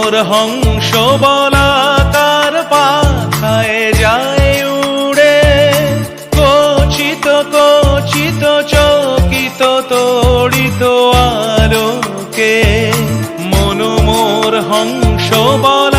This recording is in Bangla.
মোর হংস বলাকার পাখায় যায় উড়ে, কচিত কচিত চকিত তড়িত আলোকে। মন মোর হংস বলা